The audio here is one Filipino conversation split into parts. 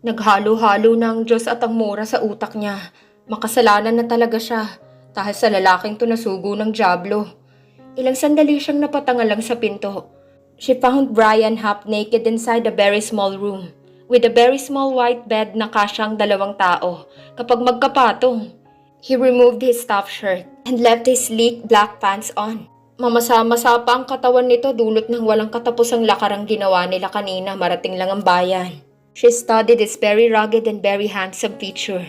Naghalo-halo na ang Diyos at ang mura sa utak niya. Makasalanan na talaga siya dahil sa lalaking to nasugo ng dyablo. Ilang sandali siyang napatangal lang sa pinto. She found Brian half naked inside a very small room with a very small white bed na kasyang 2 tao kapag magkapatong. He removed his stuffed shirt and left his sleek black pants on. Mamasa-masa pa ang katawan nito dulot ng walang katapusang lakarang ginawa nila kanina marating lang ang bayan. She studied his very rugged and very handsome feature.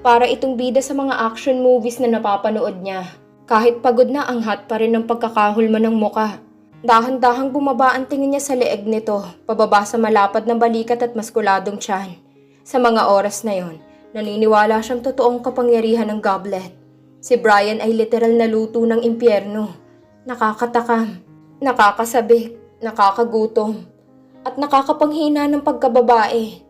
Para itong bida sa mga action movies na napapanood niya. Kahit pagod na, angat pa rin ang pagkakahulma ng muka. Dahan-dahang bumaba ang tingin niya sa leeg nito, pababa sa malapad na balikat at maskuladong tiyan. Sa mga oras na yon, naniniwala siyang totoong kapangyarihan ng goblet. Si Brian ay literal na luto ng impyerno. Nakakatakam, nakakasabik, nakakagutom, at nakakapanghina ng pagkababae.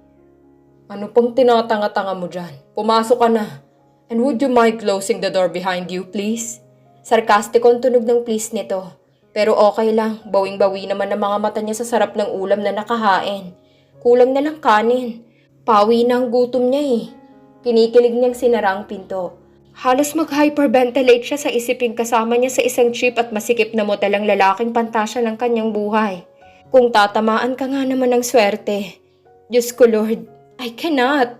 Ano pang tinatanga-tanga mo dyan? Pumasok ka na. And would you mind closing the door behind you, please? Sarkastiko ang tunog ng please nito. Pero okay lang, bawing-bawi naman ang mga mata niya sa sarap ng ulam na nakahain. Kulang na lang kanin. Pawi na ang gutom niya eh. Kinikilig niyang sinara ang pinto. Halos mag-hyperventilate siya sa isiping kasama niya sa isang cheap at masikip na motelang lalaking pantasya ng kanyang buhay. Kung tatamaan ka nga naman ng swerte. Diyos ko Lord, I cannot.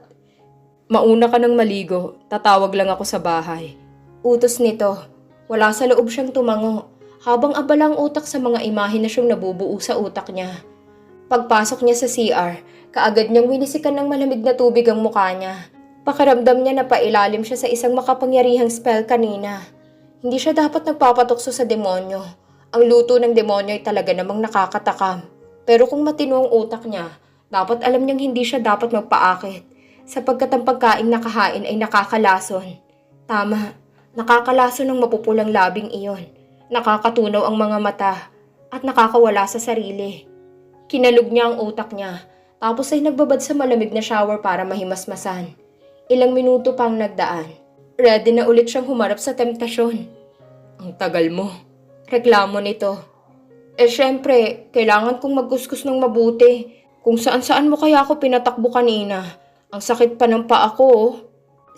Mauna ka ng maligo, tatawag lang ako sa bahay. Utos nito, wala sa loob siyang tumango. Habang abala ang utak sa mga imahinasyong nabubuo sa utak niya. Pagpasok niya sa CR, kaagad niyang winisikan ng malamig na tubig ang mukha niya. Pakiramdam niya na pailalim siya sa isang makapangyarihang spell kanina. Hindi siya dapat nagpapatukso sa demonyo. Ang luto ng demonyo ay talaga namang nakakatakam. Pero kung matino ang utak niya, dapat alam niyang hindi siya dapat magpaakit. Sapagkat ang pagkaing nakahain ay nakakalason. Tama, nakakalason ng mapupulang labing iyon. Nakakatunaw ang mga mata at nakakawala sa sarili. Kinalog niya ang utak niya tapos ay nagbabad sa malamig na shower para mahimasmasan. Ilang minuto pang nagdaan. Ready na ulit siyang humarap sa temptasyon. Ang tagal mo. Reklamo nito. Syempre, kailangan kong magkuskus ng mabuti. Kung saan-saan mo kaya ako pinatakbo kanina. Ang sakit pa ng paa ko oh.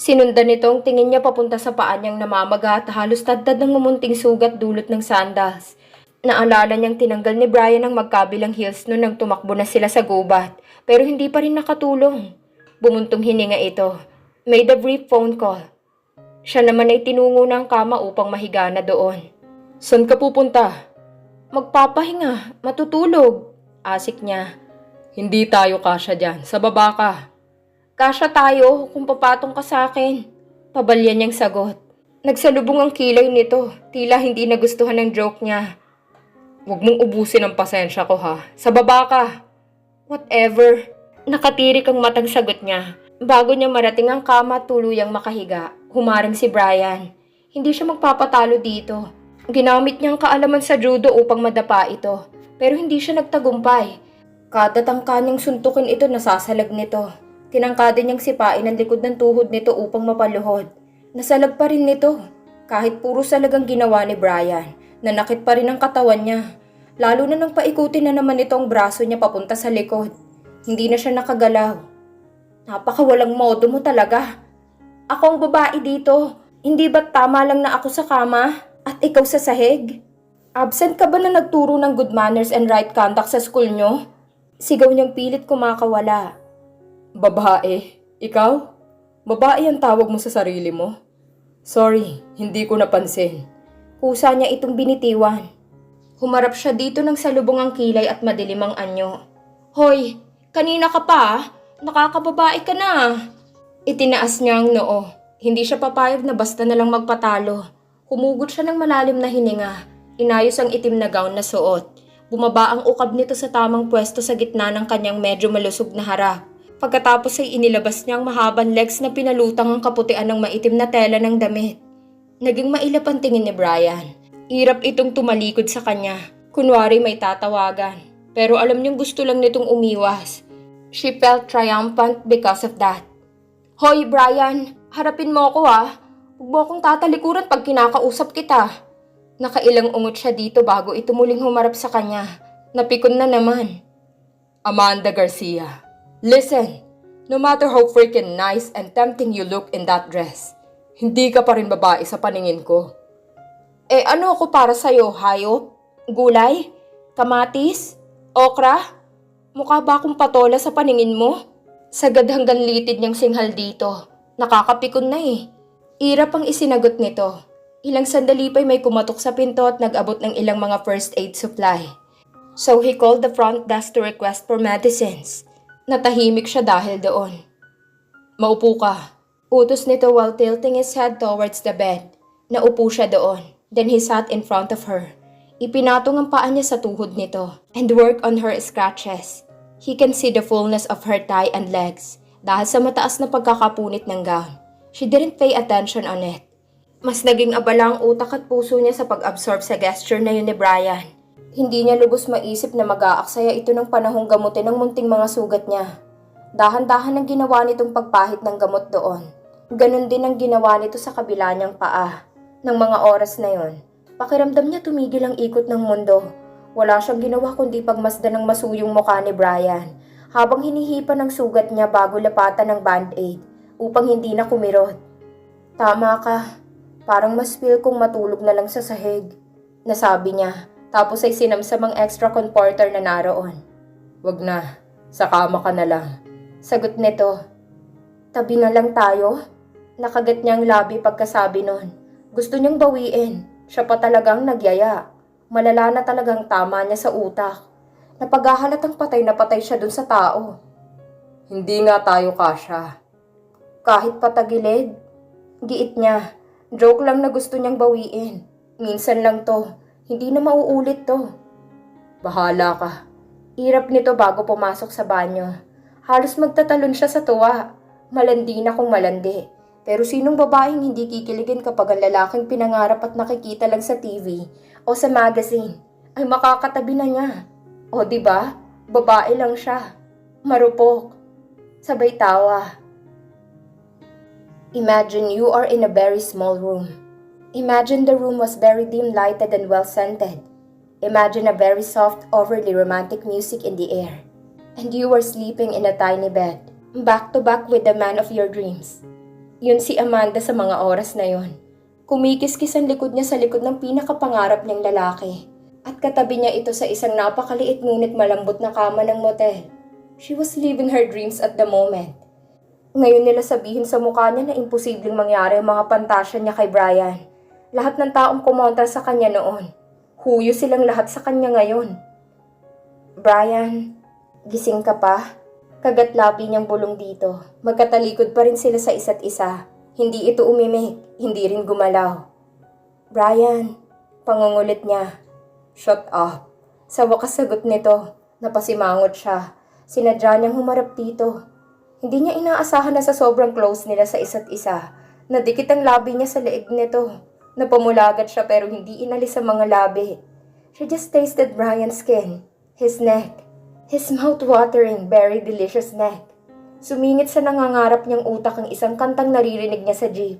Sinundan nito ang tingin niya papunta sa paa niyang namamaga at halos tadtad ng mumunting sugat dulot ng sandals. Naalala niyang tinanggal ni Brian ang magkabilang heels noon nang tumakbo na sila sa gubat, pero hindi pa rin nakatulong. Bumuntong hininga ito. Made a brief phone call. Siya naman ay tinungo ng kama upang mahiga na doon. Saan ka pupunta? Magpapahinga, matutulog. Asik niya. Hindi tayo kasya dyan, sa baba ka. Kasya tayo kung papatong ka sa akin. Pabalyan niyang sagot. Nagsalubong ang kilay nito. Tila hindi nagustuhan ng joke niya. Huwag mong ubusin ang pasensya ko ha. Sa baba ka. Whatever. Nakatirik ang matang sagot niya. Bago niya marating ang kama at tuluyang makahiga, humaring si Brian. Hindi siya magpapatalo dito. Ginamit niyang kaalaman sa judo upang madapa ito. Pero hindi siya nagtagumpay. Kada tangka niyang suntukin ito nasasalag nito. Tinangkada niyang sipain ang likod ng tuhod nito upang mapaluhod. Nasalag pa rin nito. Kahit puro salagang ginawa ni Brian, nanakit pa rin ang katawan niya. Lalo na nang paikutin na naman ito ang braso niya papunta sa likod. Hindi na siya nakagalaw. Napakawalang modo mo talaga. Ako ang babae dito. Hindi ba't tama lang na ako sa kama? At ikaw sa sahig? Absent ka ba na nagturo ng good manners and right conduct sa school niyo? Sigaw niyang pilit kumakawala. Babae? Ikaw? Babae ang tawag mo sa sarili mo? Sorry, hindi ko napansin. Kusa niya itong binitiwan. Humarap siya dito ng salubong ang kilay at madilim ang anyo. Hoy, kanina ka pa? Nakakababae ka na. Itinaas niya ang noo. Hindi siya papayag na basta na lang magpatalo. Humugot siya ng malalim na hininga. Inayos ang itim na gown na suot. Bumaba ang ukab nito sa tamang pwesto sa gitna ng kanyang medyo malusog na harap. Pagkatapos ay inilabas niya ang mahabang legs na pinalutang ang kaputian ng maitim na tela ng damit. Naging mailap ang tingin ni Brian. Irap itong tumalikod sa kanya. Kunwari may tatawagan. Pero alam niyang gusto lang nitong umiwas. She felt triumphant because of that. Hoy Brian, harapin mo ako ha. Huwag mo akong tatalikuran pag kinakausap kita. Nakailang ungot siya dito bago ito muling humarap sa kanya. Napikon na naman. Amanda Garcia. Listen, No matter how freaking nice and tempting you look in that dress, hindi ka pa rin babae sa paningin ko. Eh ano ako para sa'yo, hayop? Gulay? Kamatis? Okra? Mukha ba akong patola sa paningin mo? Sagad hanggang litid niyang singhal dito. Nakakapikon na eh. Irap ang isinagot nito. Ilang sandali pa'y may kumatok sa pinto at nag-abot ng ilang mga first aid supply. So he called the front desk to request for medicines. Natahimik siya dahil doon. Maupo ka. Utos nito while tilting his head towards the bed. Naupo siya doon. Then he sat in front of her. Ipinatong ang paa niya sa tuhod nito and worked on her scratches. He can see the fullness of her thigh and legs dahil sa mataas na pagkakapunit ng gown. She didn't pay attention on it. Mas naging abala ang utak at puso niya sa pag-absorb sa gesture na yun ni Brian. Hindi niya lubos maisip na mag-aaksaya ito ng panahong gamutin ang munting mga sugat niya. Dahan-dahan ang ginawa nitong pagpahid ng gamot doon. Ganon din ang ginawa nito sa kabila niyang paa. Nang mga oras na yon, pakiramdam niya tumigil ang ikot ng mundo. Wala siyang ginawa kundi pagmasdan ng masuyong mukha ni Brian habang hinihipan ng sugat niya bago lapatan ng band-aid upang hindi na kumirot. Tama ka, parang mas feel kong matulog na lang sa sahig, nasabi niya tapos ay sinamsamang extra comforter na naroon. Wag na, sa kama ka na lang, sagot nito. Tabi na lang tayo? Nakagat niya ang labi pagkasabi nun. Gusto niyang bawiin, siya pa talagang nagyaya. Malala na talagang tama niya sa utak. Napaghahalatang patay na patay siya dun sa tao. Hindi nga tayo kasya. Kahit patagilid? Giit niya. Joke lang na gusto niyang bawiin. Minsan lang to. Hindi na mauulit to. Bahala ka. Irap nito bago pumasok sa banyo. Halos magtatalon siya sa tuwa. Malandi na kung malandi. Pero sinong babaeng hindi kikiligin kapag ang lalaking pinangarap at nakikita lang sa TV o sa magazine ay makakatabi na niya? O diba? Babae lang siya. Marupok. Sabay tawa. Imagine you are in a very small room. Imagine the room was very dim lighted and well scented. Imagine a very soft, overly romantic music in the air. And you were sleeping in a tiny bed, back to back with the man of your dreams. Yun si Amanda sa mga oras na yon. Kumikis-kis ang likod niya sa likod ng pinakapangarap niyang lalaki. At katabi niya ito sa isang napakaliit ngunit malambot na kama ng motel. She was living her dreams at the moment. Ngayon nila sabihin sa mukha niya na imposibleng mangyari ang mga pantasya niya kay Brian. Lahat ng taong kumontra sa kanya noon. Huyo silang lahat sa kanya ngayon. Brian, gising ka pa? Kagat labi niyang bulong dito. Magkatalikod pa rin sila sa isa't isa. Hindi ito umimik, hindi rin gumalaw. Brian, pangungulit niya. Shut up. Sa wakas sagot nito, napasimangot siya. Sinadya niyang humarap dito. Hindi niya inaasahan na sa sobrang close nila sa isa't isa. Nadikit ang labi niya sa leeg nito. Napamulagat siya pero hindi inalis ang mga labi. She just tasted Brian's skin, his neck. His mouth-watering, very delicious neck. Sumingit sa nangangarap niyang utak ang isang kantang naririnig niya sa jeep.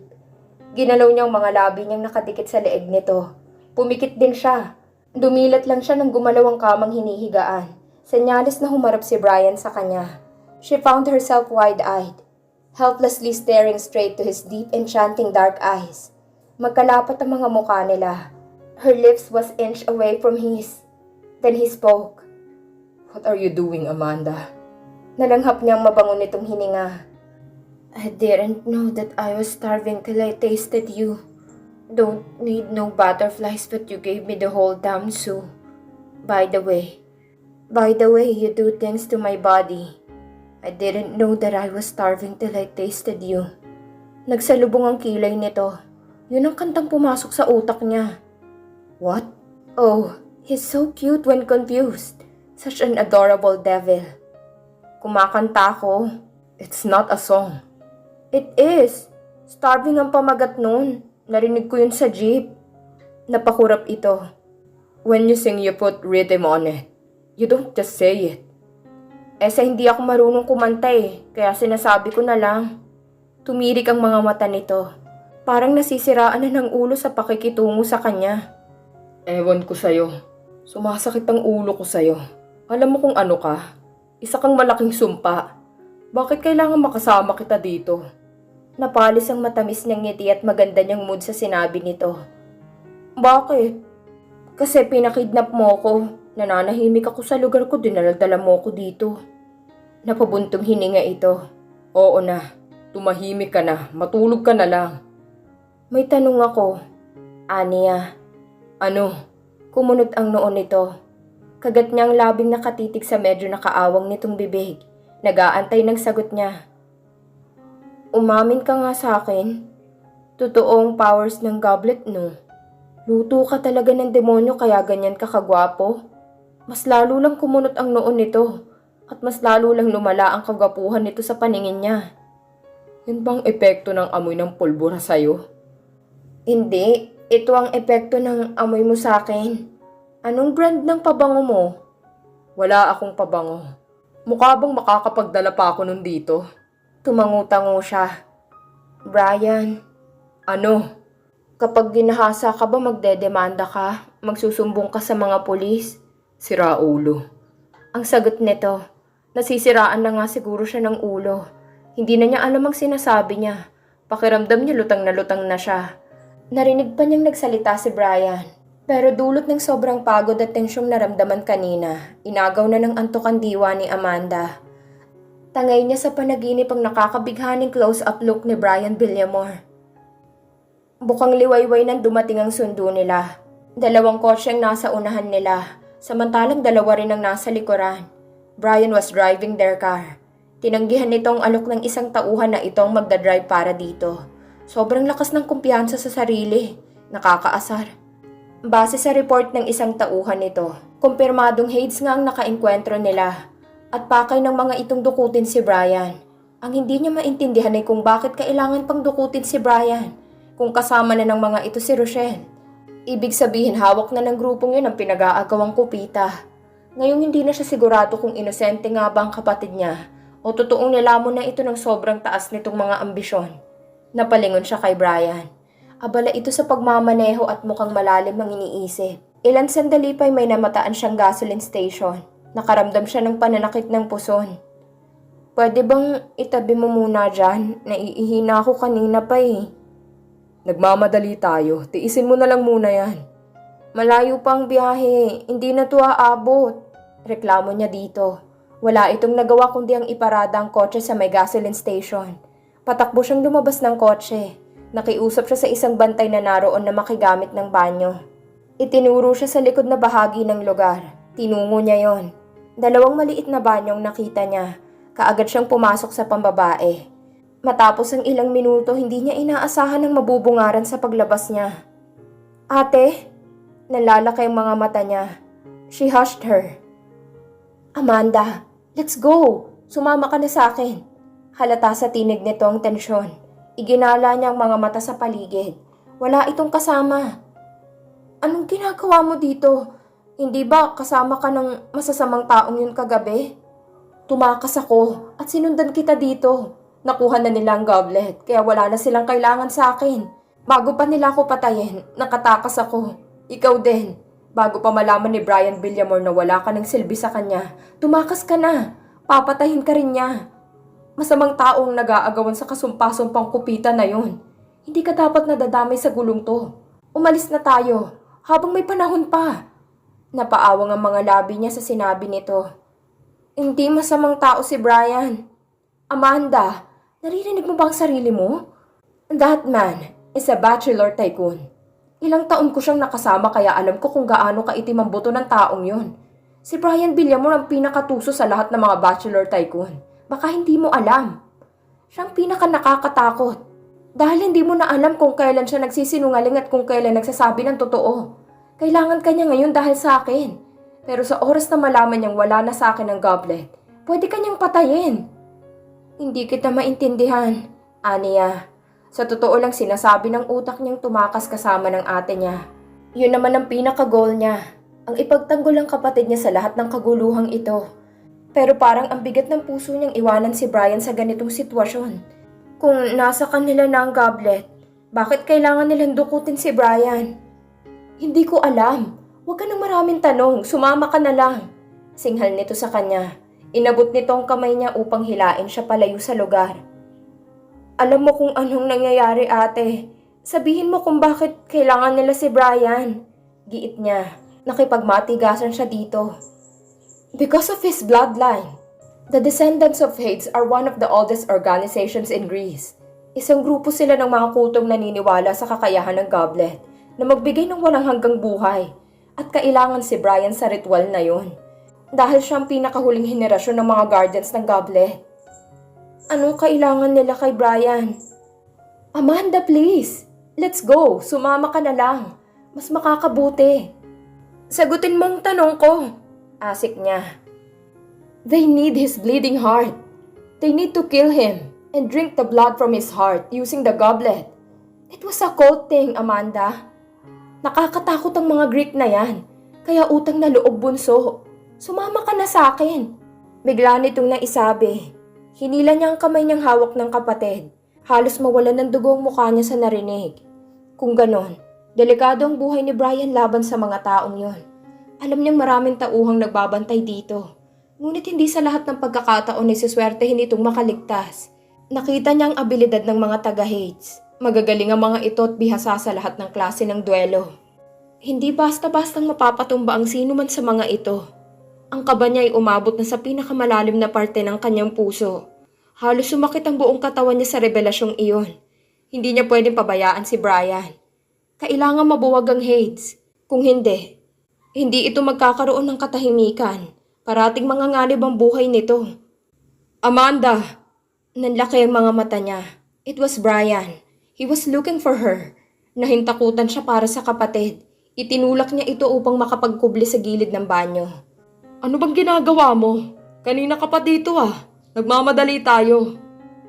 Ginalaw niyang mga labi niyang nakadikit sa leeg nito. Pumikit din siya. Dumilat lang siya nang gumalaw ang kamang hinihigaan. Senyales na humarap si Brian sa kanya. She found herself wide-eyed, helplessly staring straight to his deep, enchanting dark eyes. Magkalapat ang mga mukha nila. Her lips was inch away from his. Then he spoke. What are you doing, Amanda? Nalanghap niyang mabango nitong hininga. I didn't know that I was starving till I tasted you. Don't need no butterflies but you gave me the whole damn zoo. By the way, you do things to my body. I didn't know that I was starving till I tasted you. Nagsalubong ang kilay nito. Yun ang kantang pumasok sa utak niya. What? Oh, he's so cute when confused. Such an adorable devil. Kumakanta ako. It's not a song. It is. Starving ang pamagat nun. Narinig ko yun sa jeep. Napakurap ito. When you sing, you put rhythm on it. You don't just say it. Sa hindi ako marunong kumanta kaya sinasabi ko na lang. Tumirik ang mga mata nito. Parang nasisiraan na ng ulo sa pakikitungo sa kanya. Ewan ko sa'yo. Sumasakit ang ulo ko sa'yo. Alam mo kung ano ka? Isa kang malaking sumpa. Bakit kailangan makasama kita dito? Napalis ang matamis niyang ngiti at maganda niyang mood sa sinabi nito. Bakit? Kasi pinakidnap mo ko. Nananahimik ako sa lugar ko, dinaladala mo ko dito. Napabuntong hininga ito. Oo na, tumahimik ka na, matulog ka na lang. May tanong ako. Aniya. Ano? Kumunot ang noon nito. Kagat niya ang labing nakatitig sa medyo nakaawang nitong bibig. Nag-aantay ng sagot niya. Umamin ka nga sa akin. Totoong powers ng goblet, no? Luto ka talaga ng demonyo kaya ganyan ka kagwapo. Mas lalo lang kumunot ang noon nito at mas lalo lang lumala ang kagwapuhan nito sa paningin niya. Yun bang epekto ng amoy ng pulbura sa'yo? Hindi, ito ang epekto ng amoy mo sa akin. Anong brand ng pabango mo? Wala akong pabango. Mukha bang makakapagdala pa ako nun dito? Tumangutango siya. Brian. Ano? Kapag ginahasa ka ba magdedemanda ka? Magsusumbong ka sa mga pulis? Sira ulo. Ang sagot nito, nasisiraan na nga siguro siya ng ulo. Hindi na niya alam ang sinasabi niya. Pakiramdam niya lutang na siya. Narinig pa niyang nagsalita si Brian. Pero dulot ng sobrang pagod at tensyong naramdaman kanina, inagaw na ng antok ang diwa ni Amanda. Tangay niya sa panaginip ang nakakabighaning close-up look ni Brian Villamor. Bukang liwayway nang dumating ang sundo nila. 2 kotse ang nasa unahan nila. Samantalang 2 rin ang nasa likuran. Brian was driving their car. Tinanggihan nitong alok ng isang tauhan na itong magdadrive para dito. Sobrang lakas ng kumpiyansa sa sarili. Nakakaasar. Base sa report ng isang tauhan nito, kumpirmadong Hades nga ang nakaengkwentro nila. At pakay ng mga itong dukutin si Brian. Ang hindi niya maintindihan ay kung bakit kailangan pang dukutin si Brian. Kung kasama na ng mga ito si Rochelle. Ibig sabihin hawak na ng grupong yun ang pinag-aagawang kupita. Ngayong hindi na siya sigurado kung inosente nga ba ang kapatid niya o totoong nilamon na ito ng sobrang taas nitong mga ambisyon. Napalingon siya kay Brian. Abala ito sa pagmamaneho at mukhang malalim ang iniisip. Ilan sandali pa'y may namataan siyang gasoline station. Nakaramdam siya ng pananakit ng puson. Pwede bang itabi mo muna dyan? Naiihina ako kanina pa eh. Nagmamadali tayo, tiisin mo na lang muna yan. Malayo pa ang biyahe, hindi na to aabot. Reklamo niya dito. Wala itong nagawa kundi ang iparada ang kotse sa may gasoline station. Patakbo siyang lumabas ng kotse. Nakiusap siya sa isang bantay na naroon na makigamit ng banyo. Itinuro siya sa likod na bahagi ng lugar. Tinungo niya yon. 2 maliit na banyong nakita niya. Kaagad siyang pumasok sa pambabae. Matapos ang ilang minuto, hindi niya inaasahan ng mabubungaran sa paglabas niya. Ate, nalalaki ang mga mata niya. She hushed her. Amanda, let's go! Sumama ka na sa akin. Halata sa tinig nito ang tensyon. Iginala niya ang mga mata sa paligid. Wala itong kasama. Anong ginagawa mo dito? Hindi ba kasama ka ng masasamang taong yun kagabi? Tumakas ako at sinundan kita dito. Nakuha na nila ang goblet, kaya wala na silang kailangan sa akin. Bago pa nila ako patayin, nakatakas ako. Ikaw din. Bago pa malaman ni Brian Villamor na wala ka ng silbi sa kanya, tumakas ka na. Papatayin ka rin niya. Masamang taong nag-aagawan sa kasumpa-sumpang kupita na yun. Hindi ka dapat nadadamay sa gulong to. Umalis na tayo, habang may panahon pa. Napaawang ang mga labi niya sa sinabi nito. Hindi masamang tao si Brian. Amanda, naririnig mo ba ang sarili mo? That man is a bachelor tycoon. Ilang taon ko siyang nakasama kaya alam ko kung gaano kaitim ang buto ng taong yon. Si Brian Villamor ang pinakatuso sa lahat ng mga bachelor tycoon. Baka hindi mo alam. Siyang pinaka nakakatakot. Dahil hindi mo na alam kung kailan siya nagsisinungaling at kung kailan nagsasabi ng totoo. Kailangan kanya ngayon dahil sa akin. Pero sa oras na malaman niyang wala na sa akin ang goblet, pwede kanyang patayin. Hindi kita maintindihan, Aniya. Sa totoo lang sinasabi ng utak niyang tumakas kasama ng ate niya. Yun naman ang pinaka-goal niya, ang ipagtanggol ang kapatid niya sa lahat ng kaguluhang ito. Pero parang ang bigat ng puso niyang iwanan si Brian sa ganitong sitwasyon. Kung nasa kanila na ang goblet, bakit kailangan nilang dukutin si Brian? Hindi ko alam. Huwag ka ng maraming tanong, sumama ka na lang. Singhal nito sa kanya. Inabot nito ang kamay niya upang hilain siya palayo sa lugar. Alam mo kung anong nangyayari, ate. Sabihin mo kung bakit kailangan nila si Brian. Giit niya. Nakipagmatigasan siya dito. Because of his bloodline. The Descendants of Hades are one of the oldest organizations in Greece. Isang grupo sila ng mga kultong naniniwala sa kakayahan ng goblet na magbigay ng walang hanggang buhay at kailangan si Brian sa ritual na yon. Dahil siya ang pinakahuling henerasyon ng mga guardians ng goblet. Anong kailangan nila kay Brian? Amanda, please. Let's go. Sumama ka na lang. Mas makakabuti. Sagutin mo ang tanong ko. Asik niya. They need his bleeding heart. They need to kill him and drink the blood from his heart using the goblet. It was a cold thing, Amanda. Nakakatakot ang mga Greek na yan. Kaya utang na loob, bunso. Sumama ka na sa akin. Bigla nitong naisabi. Hinila niya ang kamay niyang hawak ng kapatid. Halos mawalan ng dugo ang mukha niya sa narinig. Kung ganon, delikado ang buhay ni Brian laban sa mga taong yon. Alam niyang maraming tauhang nagbabantay dito. Ngunit hindi sa lahat ng pagkakataon ay siswertehin itong makaligtas. Nakita niya ang abilidad ng mga taga-Hades. Magagaling ang mga ito at bihasa sa lahat ng klase ng duelo. Hindi basta-bastang mapapatumba ang sino man sa mga ito. Ang kaba niya ay umabot na sa pinakamalalim na parte ng kanyang puso. Halos sumakit ang buong katawan niya sa revelasyong iyon. Hindi niya pwedeng pabayaan si Brian. Kailangan mabuwag ang Hades. Kung hindi ito magkakaroon ng katahimikan. Parating manganganib ang buhay nito. Amanda! Nanlaki ang mga mata niya. It was Brian. He was looking for her. Nahintakutan siya para sa kapatid. Itinulak niya ito upang makapagkubli sa gilid ng banyo. Ano bang ginagawa mo? Kanina ka pa dito ah. Nagmamadali tayo.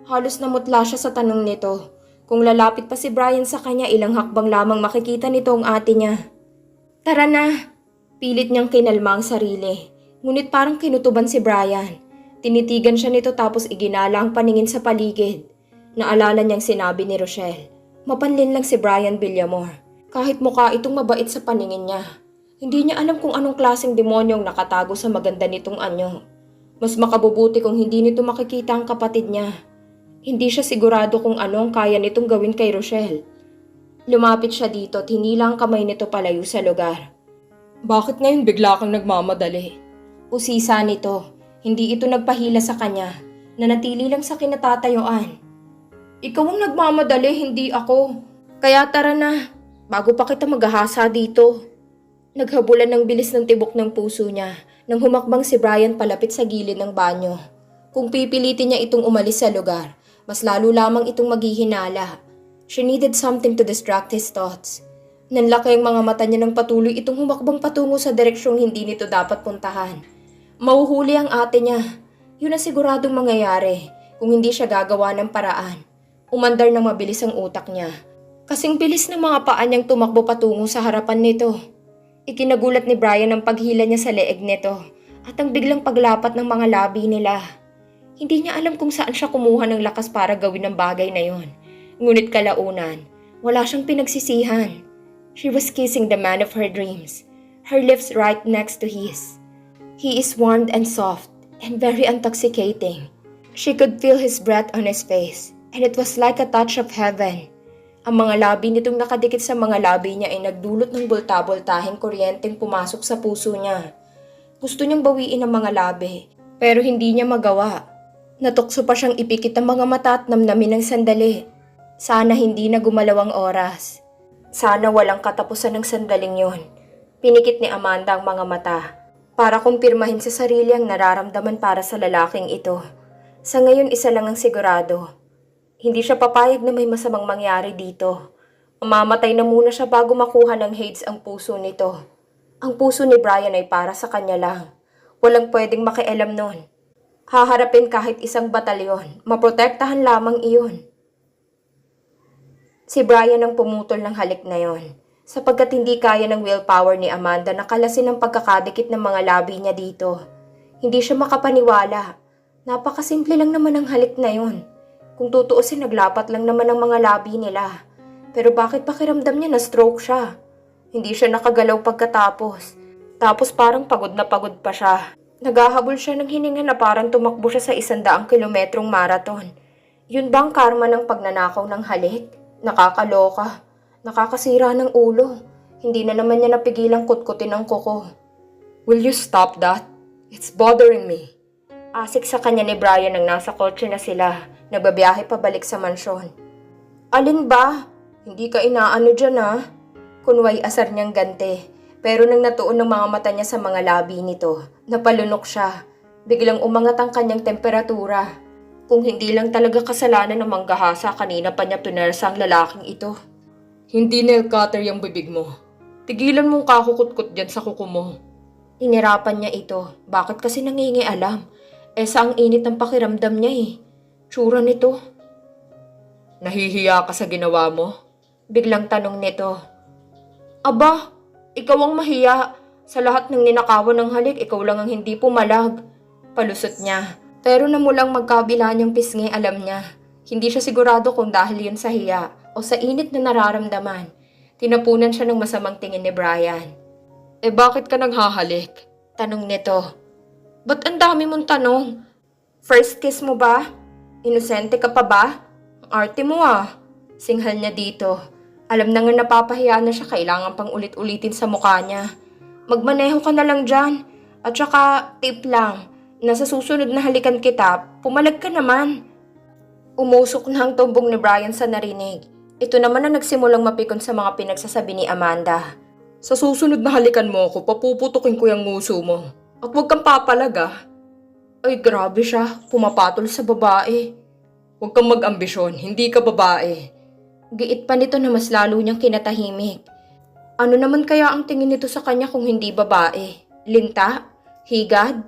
Halos namutla siya sa tanong nito. Kung lalapit pa si Brian sa kanya, ilang hakbang lamang makikita nito ang ate niya. Tara na. Pilit niyang kinalma ang sarili. Ngunit parang kinutuban si Brian. Tinitigan siya nito tapos iginala ang paningin sa paligid. Naalala niyang sinabi ni Rochelle. Mapanlin lang si Brian Villamor. Kahit mukha itong mabait sa paningin niya. Hindi niya alam kung anong klaseng demonyong nakatago sa maganda nitong anyo. Mas makabubuti kung hindi nito makikita ang kapatid niya. Hindi siya sigurado kung ano ang kaya nitong gawin kay Rochelle. Lumapit siya dito at hinila ang kamay nito palayo sa lugar. Bakit ngayon bigla kang nagmamadali? Usisa nito. Hindi ito nagpahila sa kanya. Nanatili lang sa kinatatayuan. Ikaw ang nagmamadali, hindi ako. Kaya tara na. Bago pa kita maghahasa dito. Naghabulan ng bilis ng tibok ng puso niya nang humakbang si Brian palapit sa gilid ng banyo. Kung pipilitin niya itong umalis sa lugar, mas lalo lamang itong maghihinala. She needed something to distract his thoughts. Nanlaki ang mga mata niya nang patuloy itong humakbang patungo sa direksyong hindi nito dapat puntahan. Mauhuli ang ate niya. Yun ang siguradong mangyayari kung hindi siya gagawa ng paraan. Umandar ng mabilis ang utak niya. Kasing bilis ng mga paa niyang tumakbo patungo sa harapan nito. Ikinagulat ni Brian ang paghila niya sa leeg nito at ang biglang paglapat ng mga labi nila. Hindi niya alam kung saan siya kumuha ng lakas para gawin ang bagay na yon. Ngunit kalaunan, wala siyang pinagsisihan. She was kissing the man of her dreams, her lips right next to his. He is warm and soft and very intoxicating. She could feel his breath on his face and it was like a touch of heaven. Ang mga labi nitong nakadikit sa mga labi niya ay nagdulot ng bulta-bultahing kuryenteng pumasok sa puso niya. Gusto niyang bawiin ang mga labi pero hindi niya magawa. Natukso pa siyang ipikit ang mga mata at namnamin ng sandali. Sana hindi na gumalaw ang oras. Sana walang katapusan ng sandaling yon. Pinikit ni Amanda ang mga mata para kumpirmahin sa sarili ang nararamdaman para sa lalaking ito. Sa ngayon isa lang ang sigurado. Hindi siya papayag na may masamang mangyari dito. Mamamatay na muna siya bago makuha ng Hades ang puso nito. Ang puso ni Brian ay para sa kanya lang. Walang pwedeng makialam nun. Haharapin kahit isang batalyon. Maprotektahan lamang iyon. Si Brian ang pumutol ng halik na yon. Sapagkat hindi kaya ng willpower ni Amanda na kalasin ang pagkakadikit ng mga labi niya dito. Hindi siya makapaniwala. Napakasimple lang naman ang halik na yon. Kung tutuusin, naglapat lang naman ang mga labi nila. Pero bakit pakiramdam niya na stroke siya? Hindi siya nakagalaw pagkatapos. Tapos parang pagod na pagod pa siya. Naghahabol siya ng hininga na parang tumakbo siya sa 100 kilometrong marathon. Yun bang karma ng pagnanakaw ng halik? Nakakaloka. Nakakasira ng ulo. Hindi na naman niya napigilang kutkutin ang kuko. Will you stop that? It's bothering me. Asik sa kanya ni Brian nang nasa kotse na sila. Nagbabiyahe pabalik sa mansyon. Alin ba? Hindi ka inaano dyan Kunway asar niyang gante. Pero nang natuon ng mga mata niya sa mga labi nito, napalunok siya. Biglang umangat ang kanyang temperatura. Kung hindi lang talaga kasalanan ng manggahasa, kanina pa niya pinersa ang lalaking ito. Hindi nail cutter yung bibig mo. Tigilan mong kakukutkot dyan sa kuko mo. Inirapan niya ito. Bakit kasi nangingialam? Sa ang init ng pakiramdam niya Tsura nito. Nahihiya ka sa ginawa mo? Biglang tanong nito. Aba, ikaw ang mahiya. Sa lahat ng ninakawan ng halik, ikaw lang ang hindi pumalag. Palusot niya. Pero namulang magkabila niyang pisngi, alam niya. Hindi siya sigurado kung dahil yun sa hiya o sa init na nararamdaman. Tinapunan siya ng masamang tingin ni Brian. Bakit ka naghahalik? Tanong nito. Ba't ang dami mong tanong? First kiss mo ba? Inosente ka pa ba? Ang arte mo Singhal niya dito. Alam na nga napapahiya na siya, kailangan pang ulit-ulitin sa mukha niya. Magmaneho ka na lang dyan. At saka, tip lang. Nasa susunod na halikan kita, pumalag ka naman. Umusok na ang tumbong ni Brian sa narinig. Ito naman ang nagsimulang mapikon sa mga pinagsasabi ni Amanda. Sa susunod na halikan mo ako, papuputukin ko yung nguso mo. At huwag kang papalag Ay, grabe siya. Pumapatol sa babae. Huwag kang mag-ambisyon. Hindi ka babae. Giit pa nito na mas lalo niyang kinatahimik. Ano naman kaya ang tingin nito sa kanya kung hindi babae? Linta? Higad?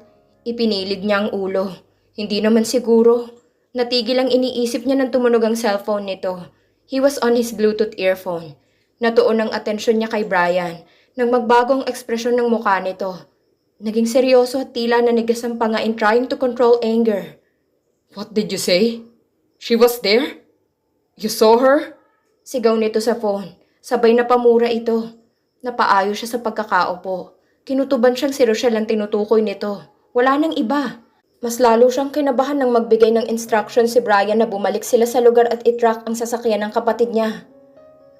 Ipinilid niya ang ulo. Hindi naman siguro. Natigil ang iniisip niya nang tumunog ang cellphone nito. He was on his Bluetooth earphone. Natuon ang atensyon niya kay Brian nang magbago ang ekspresyon ng mukha nito. Naging seryoso at tila nanigas ang panga in trying to control anger. What did you say? She was there? You saw her? Sigaw nito sa phone. Sabay na pamura ito. Napaayo siya sa pagkakaupo. Kinutuban siyang si Rochelle ang tinutukoy nito. Wala nang iba. Mas lalo siyang kinabahan nang magbigay ng instruction si Brian na bumalik sila sa lugar at itrack ang sasakyan ng kapatid niya.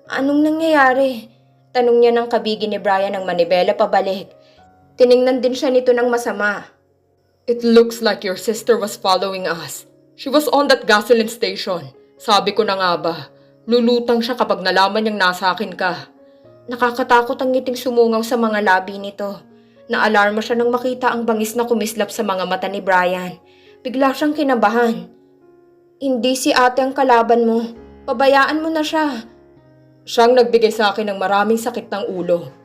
Anong nangyayari? Tanong niya ng kabigi ni Brian ng manibela pabalik. Tiningnan din siya nito ng masama. It looks like your sister was following us. She was on that gasoline station. Sabi ko na nga ba, lulutang siya kapag nalaman niyang nasa akin ka. Nakakatakot ang ngiting sumungaw sa mga labi nito. Naalarma siya nang makita ang bangis na kumislap sa mga mata ni Brian. Bigla siyang kinabahan. Hindi si ate ang kalaban mo. Pabayaan mo na siya. Siyang nagbigay sa akin ng maraming sakit ng ulo.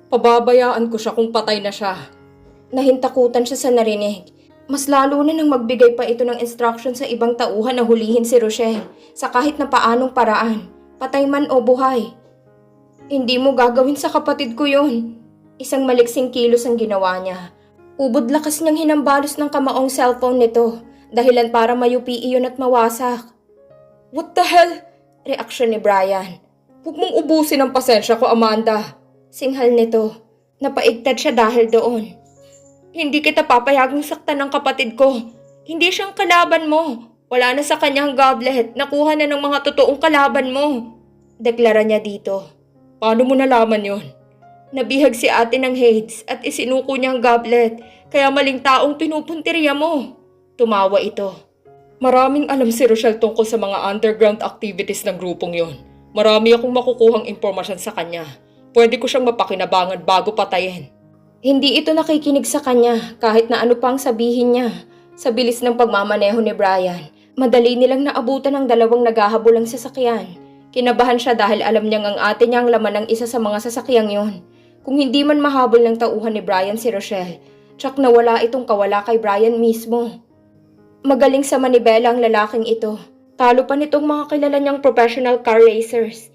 Pababayaan ko siya kung patay na siya. Nahintakutan siya sa narinig. Mas lalo na nang magbigay pa ito ng instruction sa ibang tauhan na hulihin si Rochelle sa kahit na paanong paraan, patay man o buhay. Hindi mo gagawin sa kapatid ko yun. Isang maliksing kilos ang ginawa niya. Ubod lakas niyang hinambalos ng kamaong cellphone nito, dahilan para mayupi iyon at mawasak. What the hell? Reaksyon ni Brian. Huwag mong ubusin ang pasensya ko, Amanda. Singhal nito. Napaigtad siya dahil doon. Hindi kita papayagang saktan ng kapatid ko. Hindi siyang kalaban mo. Wala na sa kanyang goblet. Nakuha na ng mga totoong kalaban mo. Deklara niya dito. Paano mo nalaman yon? Nabihag si ate ng Hades at isinuko niya ang goblet. Kaya maling taong pinupuntirya mo. Tumawa ito. Maraming alam si Rochelle tungkol sa mga underground activities ng grupong yon. Marami akong makukuhang impormasyon sa kanya. Pwede ko siyang mapakinabangan bago patayin. Hindi ito nakikinig sa kanya kahit na ano pang sabihin niya. Sa bilis ng pagmamaneho ni Brian, madali nilang naabutan ang dalawang naghahabulang sasakyan. Kinabahan siya dahil alam niyang ang ate niya ang laman ng isa sa mga sasakyang yon. Kung hindi man mahabol ng tauhan ni Brian si Rochelle, tsak nawala itong kawala kay Brian mismo. Magaling sa manibela ang lalaking ito. Talo pa nitong mga kilala niyang professional car racers.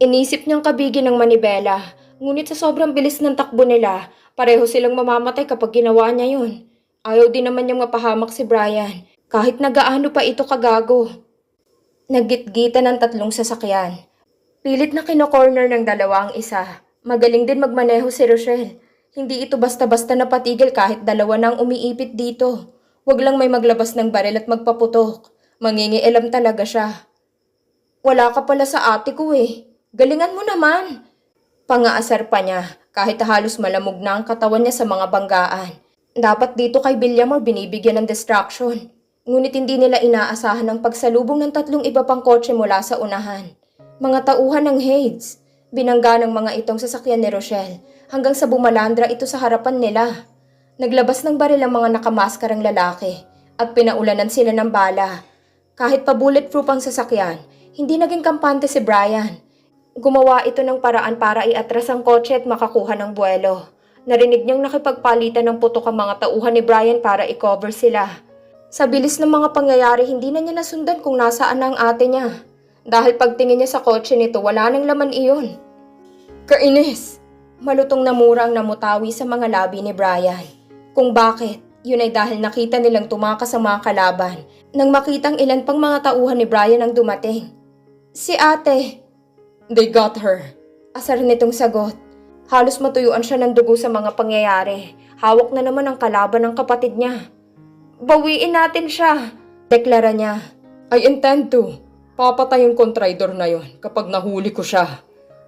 Inisip niyang kabigi ng manibela, ngunit sa sobrang bilis ng takbo nila, pareho silang mamamatay kapag ginawa niya yun. Ayaw din naman niyang mapahamak si Brian, kahit na gaano pa ito kagago. Naggitgitan ng 3 sasakyan. Pilit na kino-corner ng dalawa ang isa. Magaling din magmaneho si Rochelle. Hindi ito basta-basta napatigil kahit dalawa na ang umiipit dito. Huwag lang may maglabas ng baril at magpaputok. Mangingialam talaga siya. Wala ka pala sa ate ko eh. Galingan mo naman. Pangaasar pa niya kahit halos malamog na ang katawan niya sa mga banggaan. Dapat dito kay Villamor binibigyan ng distraction. Ngunit hindi nila inaasahan ang pagsalubong ng 3 iba pang kotse mula sa unahan. Mga tauhan ng Hades. Binangga ng mga itong sasakyan ni Rochelle hanggang sa bumalandra ito sa harapan nila. Naglabas ng baril ang mga nakamaskarang lalaki at pinaulanan sila ng bala. Kahit pa bulletproof ang sasakyan, hindi naging kampante si Brian. Gumawa ito ng paraan para iatras ang kotse at makakuha ng buwelo. Narinig niyang nakipagpalitan ng putok ang mga tauhan ni Brian para i-cover sila. Sa bilis ng mga pangyayari, hindi na niya nasundan kung nasaan na ang ate niya. Dahil pagtingin niya sa kotse nito, wala nang laman iyon. Kainis! Malutong na mura ang namutawi sa mga labi ni Brian. Kung bakit, yun ay dahil nakita nilang tumakas ang mga kalaban nang makitang ilan pang mga tauhan ni Brian ang dumating. Si ate! They got her. Asar nitong sagot. Halos matuyuan siya ng dugo sa mga pangyayari. Hawak na naman ang kalaban ng kapatid niya. Bawiin natin siya, deklara niya. I intend to. Papatayin ko ang traidor na yon kapag nahuli ko siya.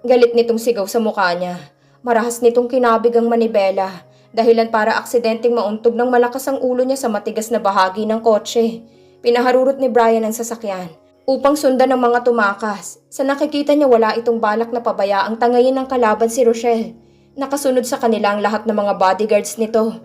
Galit nitong sigaw sa mukha niya. Marahas nitong kinabig ang manibela, dahilan para aksidenteng mauntog ng malakas ang ulo niya sa matigas na bahagi ng kotse. Pinaharurot ni Brian ang sasakyan upang sundan ng mga tumakas. Sa nakikita niya wala itong balak na pabayaang tangayin ng kalaban si Rochelle. Nakasunod sa kanila ang lahat ng mga bodyguards nito.